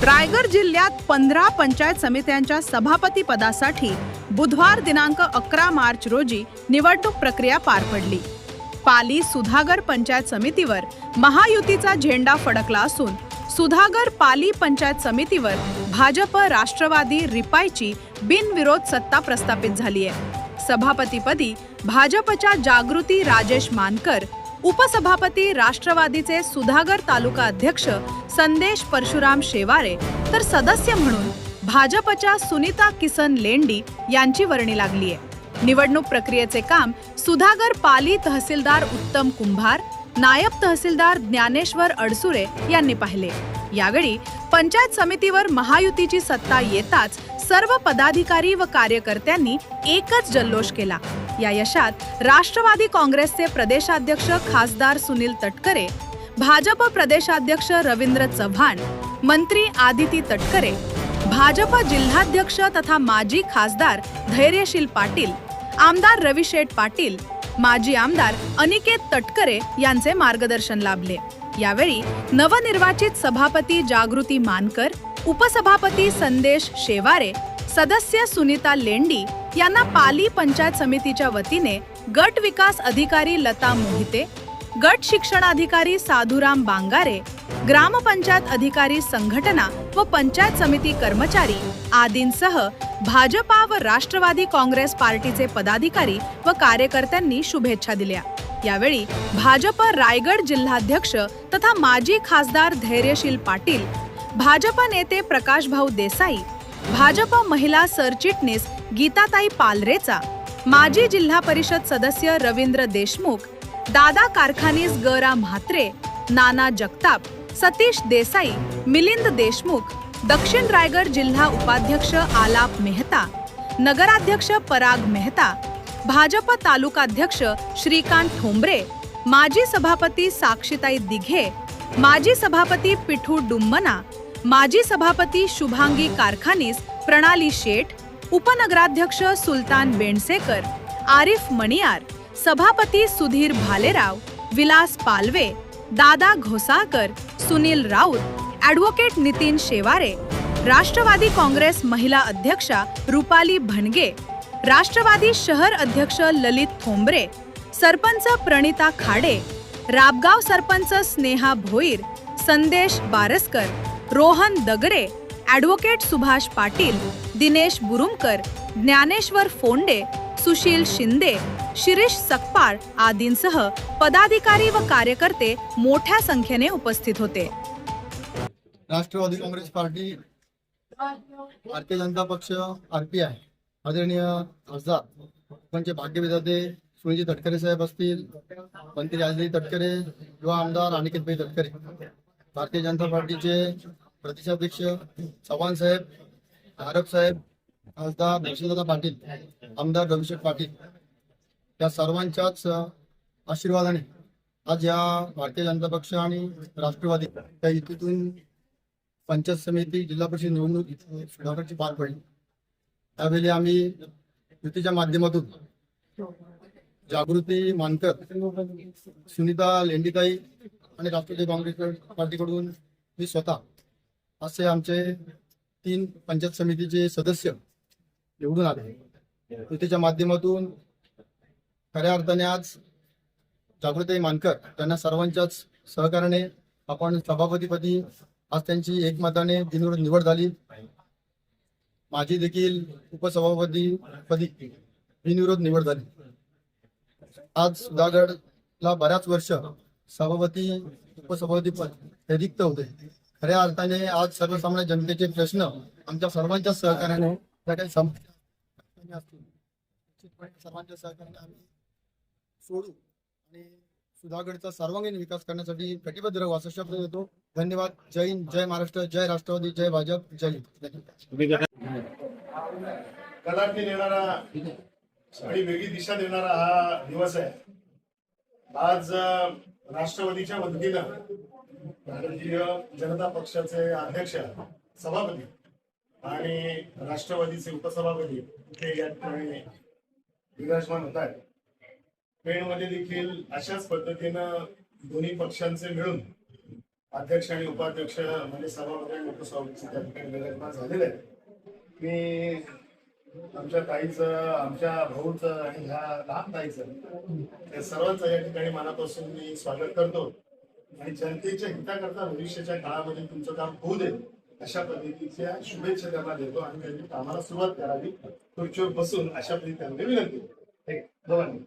रायगड जिल्ह्यात 15 पंचायत समित्यांच्या सभापती पदासाठी बुधवार दिनांक 11 मार्च रोजी निवडणूक प्रक्रिया पार पडली. पाली सुधागर पंचायत समितीवर महायुतीचा झेंडा फडकला असून सुधागर पाली पंचायत समितीवर भाजप राष्ट्रवादी रिपाईची बिनविरोध सत्ता प्रस्थापित झाली आहे. सभापतीपदी भाजपच्या जागृती राजेश मानकर, उपसभापती राष्ट्रवादीचे सुधागर तालुका अध्यक्ष संदेश परशुराम शेवारे, तर सदस्य म्हणून भाजपच्या सुनीता किसन लेंडी यांची वर्णी लागली आहे. निवडणूक प्रक्रियेचे काम सुधागर पाली तहसीलदार उत्तम कुंभार, नायब तहसीलदार ज्ञानेश्वर अडसुरे यांनी पाहिले. यावेळी पंचायत समितीवर महायुतीची सत्ता येताच सर्व पदाधिकारी व कार्यकर्त्यांनी एकच जल्लोष केला. या यशात राष्ट्रवादी काँग्रेसचे प्रदेशाध्यक्ष खासदार सुनील तटकरे, भाजप प्रदेशाध्यक्ष रवींद्र चव्हाण, मंत्री आदिती तटकरे, भाजप जिल्हाध्यक्ष तथा माजी खासदार धैर्यशील पाटील, आमदार रविशेठ पाटील, माजी आमदार अनिकेत तटकरे यांचे मार्गदर्शन लाभले. यावेळी नवनिर्वाचित सभापती जागृती मानकर, उपसभापती संदेश शेवारे, सदस्य सुनीता लेंडी यांना पाली पंचायत समितीच्या वतीने गट विकास अधिकारी लता मोहिते, गट शिक्षणाधिकारी साधुराम बांगारे, ग्रामपंचायत अधिकारी संघटना व पंचायत समिती कर्मचारी आदींसह भाजपा व राष्ट्रवादी काँग्रेस पार्टीचे पदाधिकारी व कार्यकर्त्यांनी शुभेच्छा दिल्या. यावेळी भाजप रायगड जिल्हाध्यक्ष तथा माजी खासदार धैर्यशील पाटील, भाजप नेते प्रकाशभाऊ देसाई, भाजप महिला सरचिटणीस गीताताई पालरेचा, माजी जिल्हा परिषद सदस्य रवींद्र देशमुख, दादा कारखानीस गरा म्हात्रे, नाना जगताप, सतीश देसाई, मिलिंद देशमुख, दक्षिण रायगड जिल्हा उपाध्यक्ष आलाप मेहता, नगराध्यक्ष पराग मेहता, भाजप तालुकाध्यक्ष श्रीकांत ठोंबरे, माजी सभापती साक्षीताई दिघे, माजी सभापती पिठू डुम्मना, माजी सभापती शुभांगी कारखानीस प्रणाली शेठ, उपनगराध्यक्ष सुलतान बेंडसेकर, आरिफ मणियार, सभापती सुधीर भालेराव, विलास पालवे, दादा घोसाळकर, सुनील राऊत, ॲडव्होकेट नितीन शेवारे, राष्ट्रवादी काँग्रेस महिला अध्यक्षा रुपाली भणगे, राष्ट्रवादी शहर अध्यक्ष ललित थोंबरे, सरपंच प्रणिता खाडे, राबगाव सरपंच स्नेहा भोईर, संदेश बारसकर, रोहन दगरे, ॲडव्होकेट सुभाष पाटील, दिनेश बुरुमकर, ज्ञानेश्वर फोंडे, सुशील शिंदे, शिरीष सकपाळ आदींसह पदाधिकारी व कार्यकर्ते मोठ्या संख्येने उपस्थित होते. राष्ट्रवादी काँग्रेस पार्टी, भारतीय जनता पक्ष, आरपीआय आदरणीय खासदार कोकणचे भाग्यविधाते सुनील तटकरे साहेब असतील, मंत्री आदिती तटकरे, युवा आमदार अनिकेतभाई तटकरे, भारतीय जनता पार्टीचे प्रदेशाध्यक्ष चव्हाण साहेब, आरब साहेब, खासदार नरसिंहदादा पाटील, आमदार रविशेठ पाटील या सर्वांच्याच आशीर्वादाने आज या भारतीय जनता पक्ष आणि राष्ट्रवादी त्या युतीतून पंचायत समिती जिल्हा परिषद निवडणूक सुधागडची पार पडली. त्यावेळी आम्ही युतीच्या माध्यमातून जागृती मानकर, सुनीता लेंडीताई आणि राष्ट्रवादी काँग्रेस पार्टीकडून मी स्वतः असे आमचे 3 पंचायत समितीचे सदस्य निवडून आले. युतीच्या माध्यमातून खऱ्या अर्थाने आज जागृती मानकर त्यांना सर्वांच्याच सहकार्याने आपण सभापतीपदी आज त्यांची एकमताने बिनविरोध निवड झाली. माझी देखील उपसभापती पदी बिनविरोध निवड झाली. आज सुधागडला बऱ्याच वर्ष सभापती उपसभापती पद रिक्त होते. खऱ्या अर्थाने आज सर्वसामान्य जनतेचे प्रश्न आमच्या सर्वांच्या सहकार्याने त्या काही समस्या असतील सर्वांच्या सहकार्याने आम्ही सोडू आणि सुधागडचा सर्वांगीण विकास करण्यासाठी कटिबद्ध राहू असा शब्द देतो. धन्यवाद. जय हिंद, जय महाराष्ट्र, जय राष्ट्रवादी, जय भाजप, जय हिंद. कलाटणी देणारा आणि वेगळी दिशा देणारा हा दिवस आहे. आज राष्ट्रवादीच्या वतीनं भारतीय जनता पक्षाचे अध्यक्ष, सभापती आणि राष्ट्रवादीचे उपसभापती ते या ठिकाणी विराजमान होत आहेत. पेणमध्ये देखील अशाच पद्धतीनं दोन्ही पक्षांचे मिळून अध्यक्ष आणि उपाध्यक्ष म्हणजे सभापती आणि उपसभापतीचे त्या ठिकाणी विराजमान झालेले आहे. मी आमच्या ताईचं, आमच्या भाऊचं आणि ह्या लहान ताईचं या सर्वांचं या ठिकाणी मनापासून मी स्वागत करतो आणि जनतेच्या हिताकरता भविष्याच्या काळामध्ये तुमचं काम होऊ दे अशा पद्धतीच्या शुभेच्छा त्यांना देतो आणि त्यांनी कामाला सुरुवात करावी, खुर्चीवर बसून अशा पद्धतीने विनंती. दोघांनी